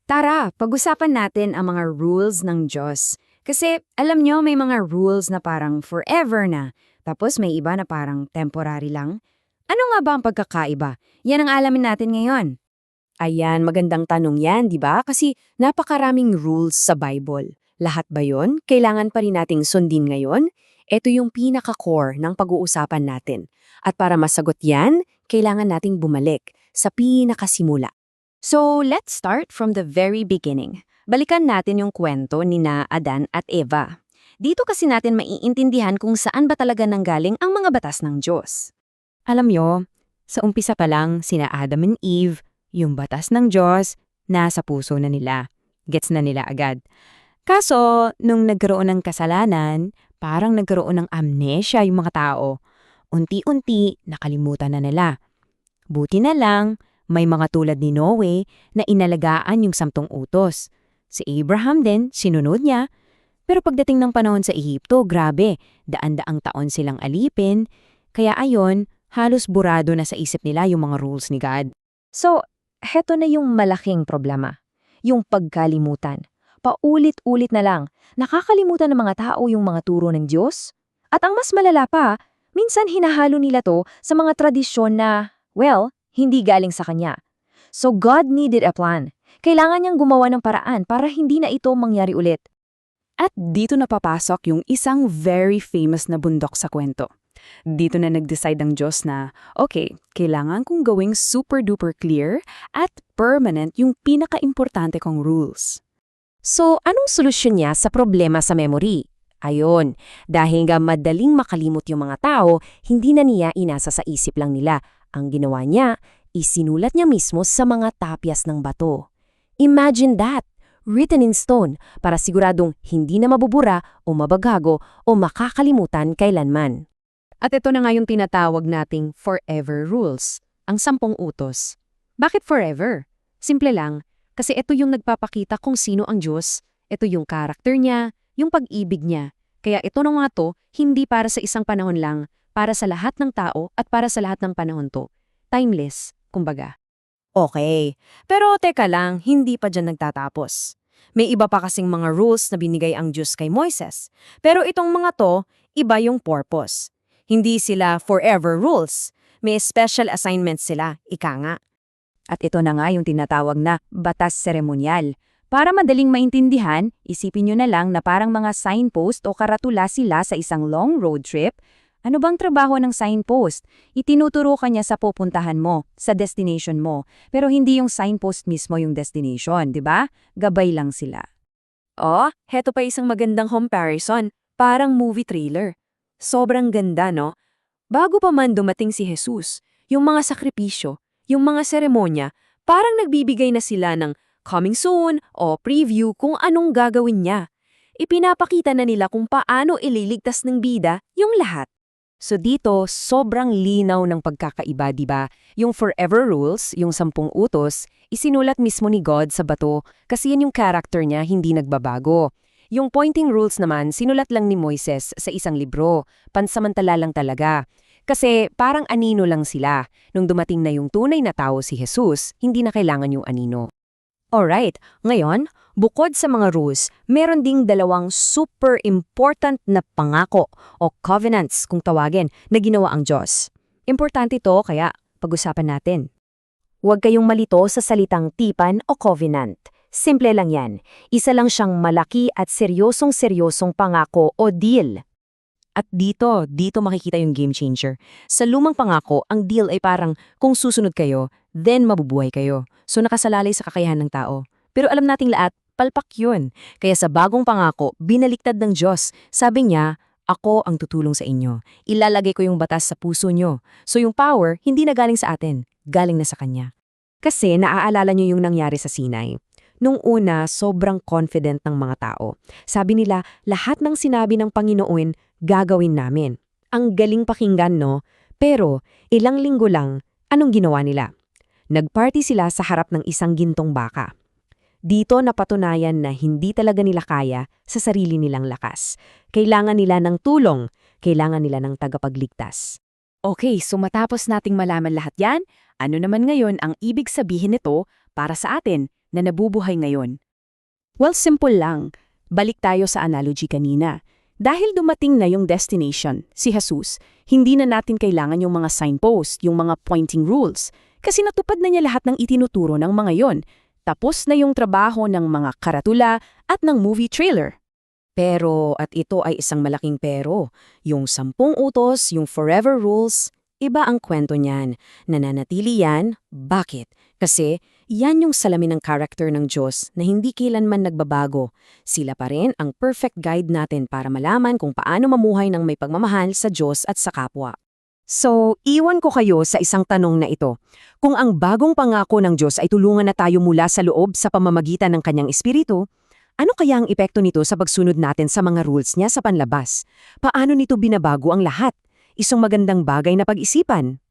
Tara, pag-usapan natin ang mga rules ng Diyos. Kasi alam nyo, may mga rules na parang forever na. Tapos may iba na parang temporary lang. Ano nga ba ang pagkakaiba? Yan ang alamin natin ngayon. Ayan, magandang tanong yan, di ba? Kasi napakaraming rules sa Bible. Lahat ba yon? Kailangan pa rin nating sundin ngayon? Ito yung pinaka-core ng pag-uusapan natin. At para masagot yan, kailangan nating bumalik sa pinakasimula. So, let's start from the very beginning. Balikan natin yung kwento ni na Adan at Eva. Dito kasi natin maiintindihan kung saan ba talaga nanggaling ang mga batas ng Diyos. Alam nyo, sa umpisa pa lang, sina Adam and Eve, yung batas ng Diyos, nasa puso na nila. Gets na nila agad. Kaso, nung nagkaroon ng kasalanan, parang nagkaroon ng amnesia yung mga tao. Unti-unti, nakalimutan na nila. Buti na lang, may mga tulad ni Noe na inalagaan yung 10 utos. Si Abraham din, sinunod niya. Pero pagdating ng panahon sa Ehipto, grabe, daan-daang taon silang alipin. Kaya ayon, halos burado na sa isip nila yung mga rules ni God. So, heto na yung malaking problema. Yung pagkalimutan. Paulit-ulit na lang, nakakalimutan ng mga tao yung mga turo ng Diyos. At ang mas malala pa, minsan hinahalo nila to sa mga tradisyon na, well, hindi galing sa Kanya. So God needed a plan. Kailangan niyang gumawa ng paraan para hindi na ito mangyari ulit. At dito na papasok yung isang very famous na bundok sa kwento. Dito na nag-decide ang Diyos na, okay, kailangan kong gawing super-duper clear at permanent yung pinaka-importante kong rules. So, anong solusyon niya sa problema sa memory? Ayon, dahil nga madaling makalimot yung mga tao, hindi na niya inasa sa isip lang nila. Ang ginawa niya, isinulat niya mismo sa mga tapyas ng bato. Imagine that! Written in stone para siguradong hindi na mabubura o mabagago o makakalimutan kailanman. At ito na nga yung tinatawag nating forever rules, ang 10 utos. Bakit forever? Simple lang, kasi ito yung nagpapakita kung sino ang Diyos, ito yung karakter niya, yung pag-ibig niya. Kaya ito na nga to, hindi para sa isang panahon lang, para sa lahat ng tao at para sa lahat ng panahon to. Timeless, kumbaga. Okay, pero teka lang, hindi pa dyan nagtatapos. May iba pa kasing mga rules na binigay ang Diyos kay Moises. Pero itong mga to, iba yung purpose. Hindi sila forever rules. May special assignments sila, ika nga. At ito na nga yung tinatawag na batas seremonyal. Para madaling maintindihan, isipin nyo na lang na parang mga signpost o karatula sila sa isang long road trip. Ano bang trabaho ng signpost? Itinuturo ka niya sa pupuntahan mo, sa destination mo. Pero hindi yung signpost mismo yung destination, di ba? Gabay lang sila. Oh, heto pa isang magandang comparison. Parang movie trailer. Sobrang ganda, no? Bago pa man dumating si Jesus, yung mga sakripisyo, yung mga seremonya, parang nagbibigay na sila ng coming soon o preview kung anong gagawin niya. Ipinapakita na nila kung paano ililigtas ng bida yung lahat. So dito, sobrang linaw ng pagkakaiba, di ba? Yung forever rules, yung 10 utos, isinulat mismo ni God sa bato kasi yan yung character niya, hindi nagbabago. Yung pointing rules naman, sinulat lang ni Moises sa isang libro, pansamantala lang talaga. Kasi parang anino lang sila. Nung dumating na yung tunay na tao si Jesus, hindi na kailangan yung anino. Alright, ngayon, bukod sa mga rules, meron ding 2 super important na pangako o covenants kung tawagin na ginawa ang Diyos. Importante ito kaya pag-usapan natin. Huwag kayong malito sa salitang tipan o covenant. Simple lang yan. Isa lang siyang malaki at seryosong-seryosong pangako o deal. At dito makikita yung game changer. Sa lumang pangako, ang deal ay parang kung susunod kayo, then mabubuhay kayo. So nakasalalay sa kakayahan ng tao. Pero alam nating lahat, palpak yun. Kaya sa bagong pangako, binaliktad ng Diyos. Sabi niya, ako ang tutulong sa inyo. Ilalagay ko yung batas sa puso nyo. So yung power, hindi na galing sa atin, galing na sa Kanya. Kasi naaalala nyo yung nangyari sa Sinai. Nung una, sobrang confident ng mga tao. Sabi nila, lahat ng sinabi ng Panginoon, gagawin namin. Ang galing pakinggan, no? Pero, ilang linggo lang, anong ginawa nila? Nagparty sila sa harap ng isang gintong baka. Dito napatunayan na hindi talaga nila kaya sa sarili nilang lakas. Kailangan nila ng tulong, kailangan nila ng tagapagligtas. Okay, so matapos nating malaman lahat yan, ano naman ngayon ang ibig sabihin nito para sa atin na nabubuhay ngayon? Well, simple lang. Balik tayo sa analogy kanina. Dahil dumating na yung destination, si Jesus, hindi na natin kailangan yung mga signpost, yung mga pointing rules. Kasi natupad na niya lahat ng itinuturo ng mga yon. Tapos na yung trabaho ng mga karatula at ng movie trailer. Pero, at ito ay isang malaking pero, yung 10 utos, yung forever rules, iba ang kwento niyan. Nananatili yan, bakit? Kasi yan yung salamin ng character ng Diyos na hindi kailanman nagbabago. Sila pa rin ang perfect guide natin para malaman kung paano mamuhay ng may pagmamahal sa Diyos at sa kapwa. So, iwan ko kayo sa isang tanong na ito. Kung ang bagong pangako ng Diyos ay tulungan na tayo mula sa loob sa pamamagitan ng kanyang espiritu, ano kaya ang epekto nito sa pagsunod natin sa mga rules niya sa panlabas? Paano nito binabago ang lahat? Isang magandang bagay na pag-isipan.